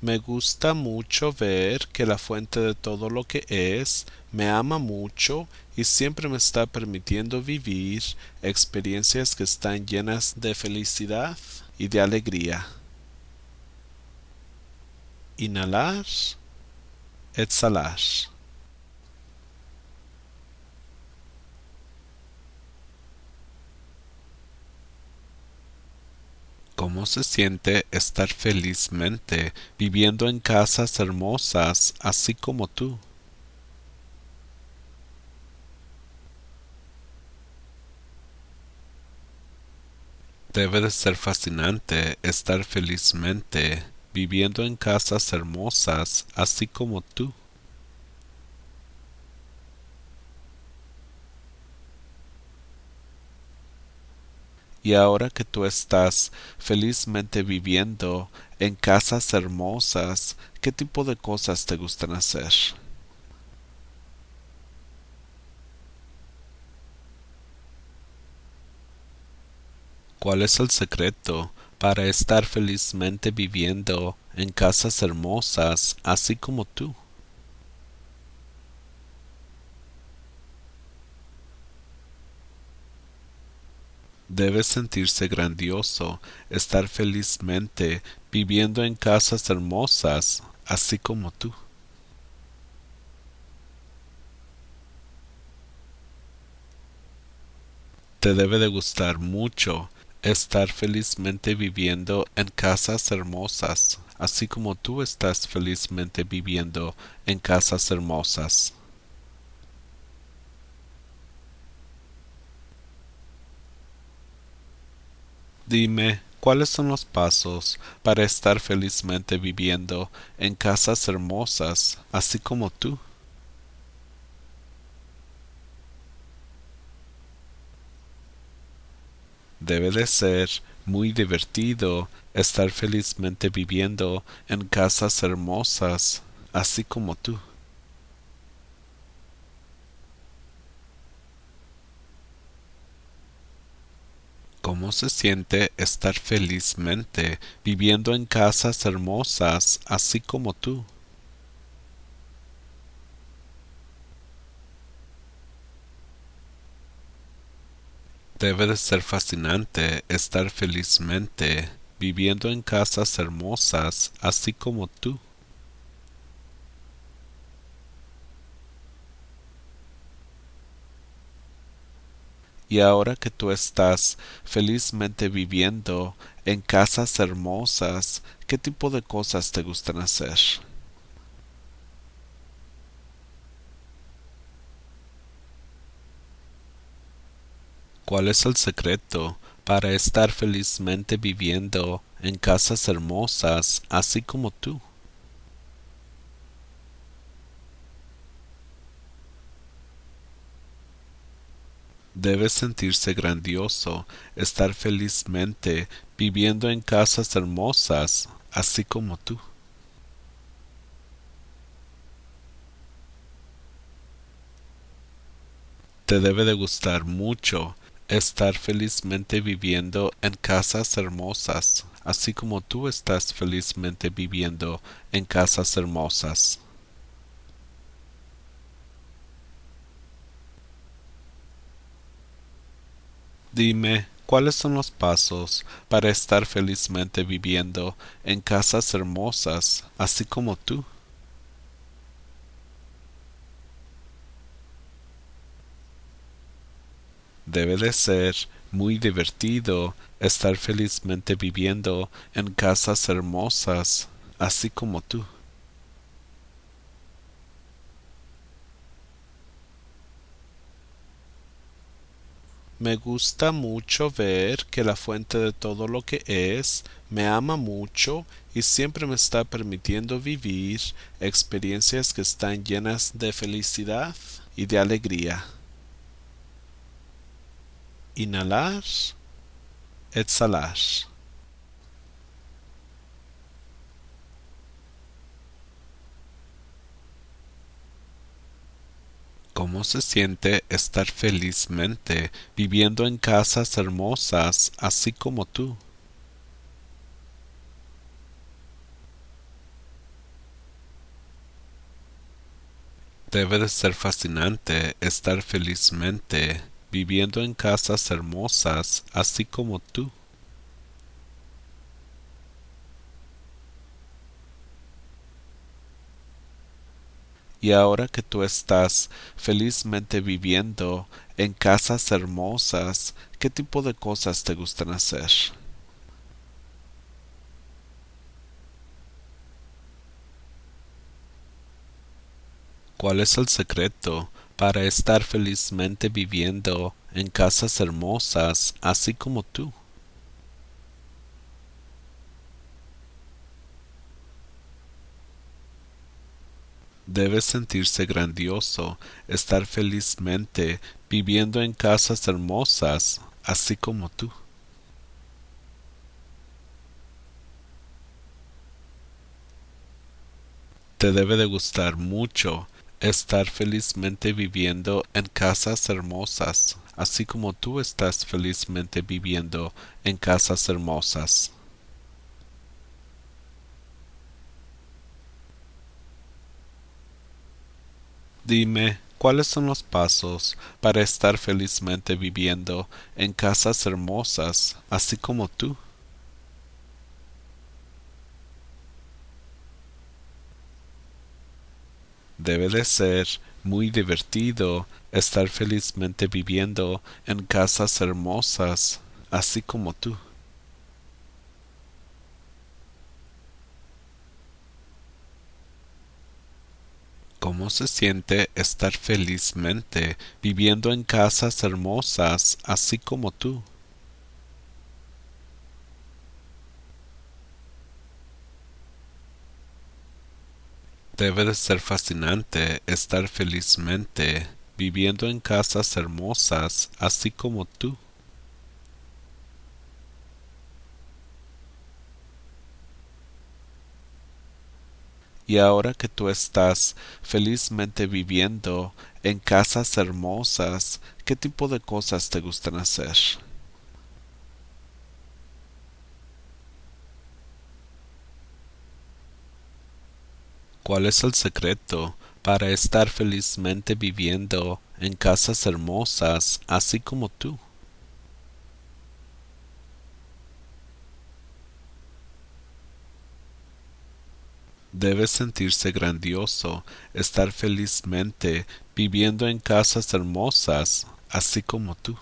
Me gusta mucho ver que la fuente de todo lo que es me ama mucho y siempre me está permitiendo vivir experiencias que están llenas de felicidad y de alegría. Inhalar, exhalar. ¿Cómo se siente estar felizmente viviendo en casas hermosas así como tú? Debe de ser fascinante estar felizmente viviendo en casas hermosas así como tú. Y ahora que tú estás felizmente viviendo en casas hermosas, ¿qué tipo de cosas te gustan hacer? ¿Cuál es el secreto para estar felizmente viviendo en casas hermosas así como tú? Debe sentirse grandioso estar felizmente viviendo en casas hermosas así como tú. Te debe de gustar mucho estar felizmente viviendo en casas hermosas, así como tú estás felizmente viviendo en casas hermosas. Dime, ¿cuáles son los pasos para estar felizmente viviendo en casas hermosas, así como tú? Debe de ser muy divertido estar felizmente viviendo en casas hermosas, así como tú. ¿Cómo se siente estar felizmente viviendo en casas hermosas, así como tú? Debe de ser fascinante estar felizmente viviendo en casas hermosas, así como tú. Y ahora que tú estás felizmente viviendo en casas hermosas, ¿qué tipo de cosas te gustan hacer? ¿Cuál es el secreto para estar felizmente viviendo en casas hermosas, así como tú? Debe sentirse grandioso estar felizmente viviendo en casas hermosas, así como tú. Te debe de gustar mucho estar felizmente viviendo en casas hermosas, así como tú estás felizmente viviendo en casas hermosas. Dime, ¿cuáles son los pasos para estar felizmente viviendo en casas hermosas, así como tú? Debe de ser muy divertido estar felizmente viviendo en casas hermosas, así como tú. Me gusta mucho ver que la fuente de todo lo que es me ama mucho y siempre me está permitiendo vivir experiencias que están llenas de felicidad y de alegría. Inhalar, exhalar. ¿Cómo se siente estar felizmente viviendo en casas hermosas así como tú? Debe de ser fascinante estar felizmente viviendo en casas hermosas, así como tú. Y ahora que tú estás felizmente viviendo en casas hermosas, ¿qué tipo de cosas te gustan hacer? ¿Cuál es el secreto para estar felizmente viviendo en casas hermosas, así como tú? Debe sentirse grandioso estar felizmente viviendo en casas hermosas, así como tú. Te debe de gustar mucho estar felizmente viviendo en casas hermosas, así como tú estás felizmente viviendo en casas hermosas. Dime, ¿cuáles son los pasos para estar felizmente viviendo en casas hermosas, así como tú? Debe de ser muy divertido estar felizmente viviendo en casas hermosas, así como tú. ¿Cómo se siente estar felizmente viviendo en casas hermosas, así como tú? Debe de ser fascinante estar felizmente viviendo en casas hermosas, así como tú. Y ahora que tú estás felizmente viviendo en casas hermosas, ¿qué tipo de cosas te gustan hacer? ¿Cuál es el secreto para estar felizmente viviendo en casas hermosas, así como tú? Debe sentirse grandioso estar felizmente viviendo en casas hermosas, así como tú.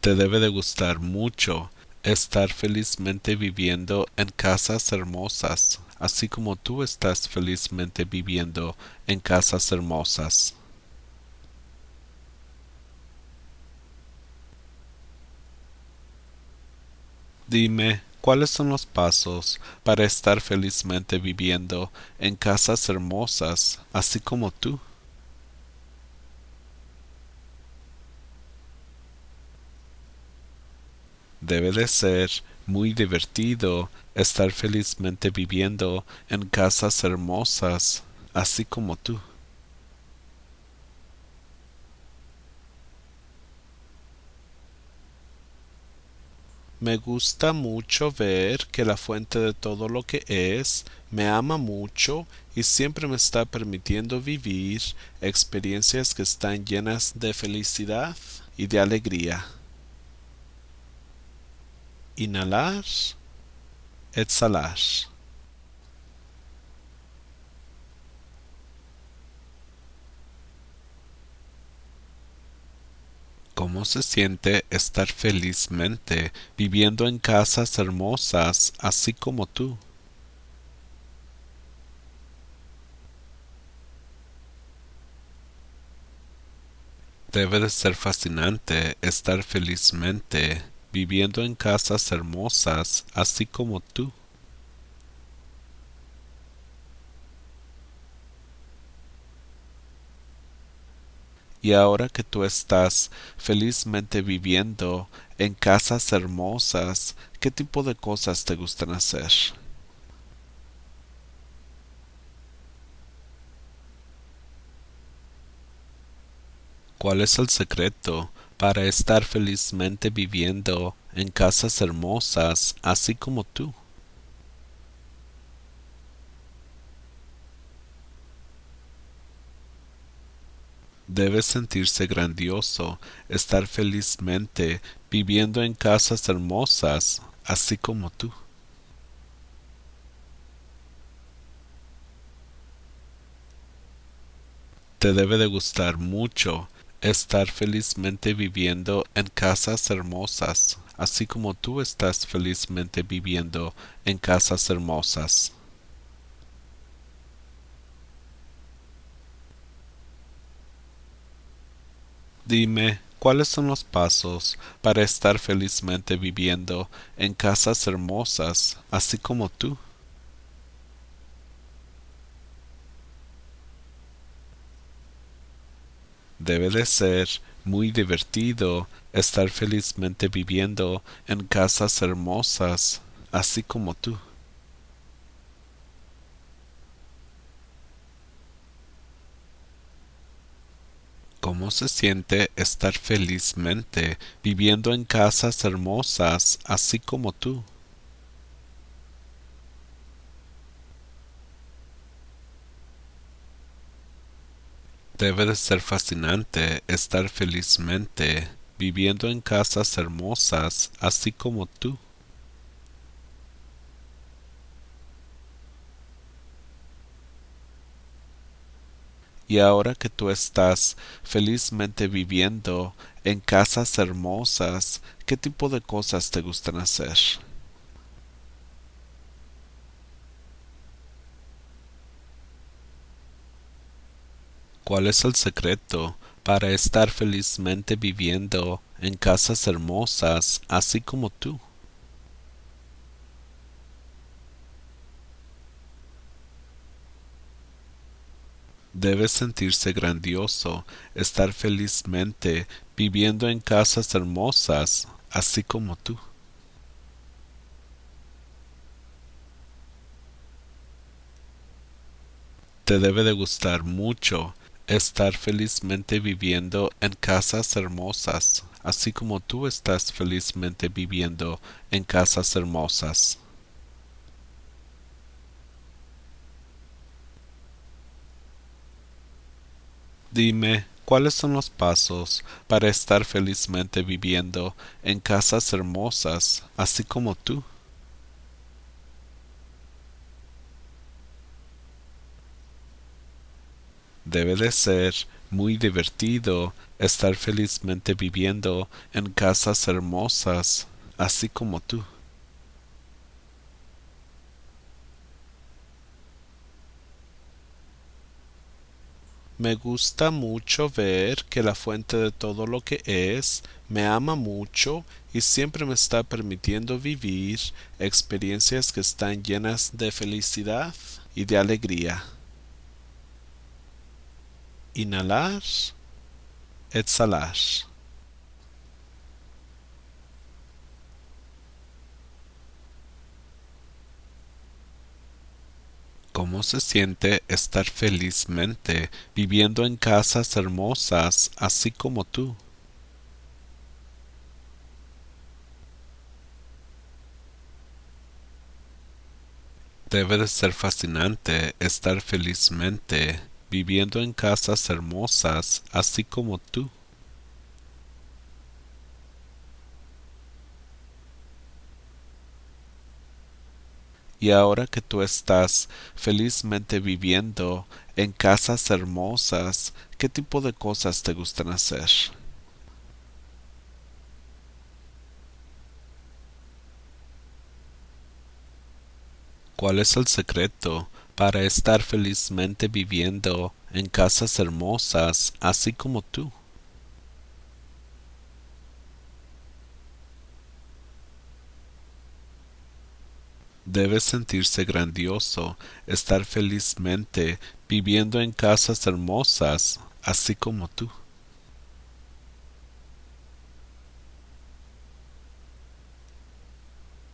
Te debe de gustar mucho estar felizmente viviendo en casas hermosas, así como tú estás felizmente viviendo en casas hermosas. Dime, ¿cuáles son los pasos para estar felizmente viviendo en casas hermosas, así como tú? Debe de ser muy divertido estar felizmente viviendo en casas hermosas, así como tú. Me gusta mucho ver que la fuente de todo lo que es me ama mucho y siempre me está permitiendo vivir experiencias que están llenas de felicidad y de alegría. Inhalar, exhalar. ¿Cómo se siente estar felizmente viviendo en casas hermosas, así como tú? Debe de ser fascinante estar felizmente viviendo en casas hermosas, así como tú. Y ahora que tú estás felizmente viviendo en casas hermosas, ¿qué tipo de cosas te gustan hacer? ¿Cuál es el secreto para estar felizmente viviendo en casas hermosas, así como tú? Debe sentirse grandioso estar felizmente viviendo en casas hermosas, así como tú. Te debe de gustar mucho estar felizmente viviendo en casas hermosas, así como tú estás felizmente viviendo en casas hermosas. Dime, ¿cuáles son los pasos para estar felizmente viviendo en casas hermosas, así como tú? Debe de ser muy divertido estar felizmente viviendo en casas hermosas, así como tú. ¿Cómo se siente estar felizmente viviendo en casas hermosas, así como tú? Debe de ser fascinante estar felizmente viviendo en casas hermosas, así como tú. Y ahora que tú estás felizmente viviendo en casas hermosas, ¿qué tipo de cosas te gustan hacer? ¿Cuál es el secreto para estar felizmente viviendo en casas hermosas, así como tú? Debe sentirse grandioso estar felizmente viviendo en casas hermosas, así como tú. Te debe de gustar mucho estar felizmente viviendo en casas hermosas, así como tú estás felizmente viviendo en casas hermosas. Dime, ¿cuáles son los pasos para estar felizmente viviendo en casas hermosas, así como tú? Debe de ser muy divertido estar felizmente viviendo en casas hermosas, así como tú. Me gusta mucho ver que la fuente de todo lo que es me ama mucho y siempre me está permitiendo vivir experiencias que están llenas de felicidad y de alegría. Inhalar, exhalar. ¿Cómo se siente estar felizmente viviendo en casas hermosas, así como tú? Debe de ser fascinante estar felizmente viviendo en casas hermosas, así como tú. Y ahora que tú estás felizmente viviendo en casas hermosas, ¿qué tipo de cosas te gustan hacer? ¿Cuál es el secreto para estar felizmente viviendo en casas hermosas, así como tú? Debe sentirse grandioso estar felizmente viviendo en casas hermosas, así como tú.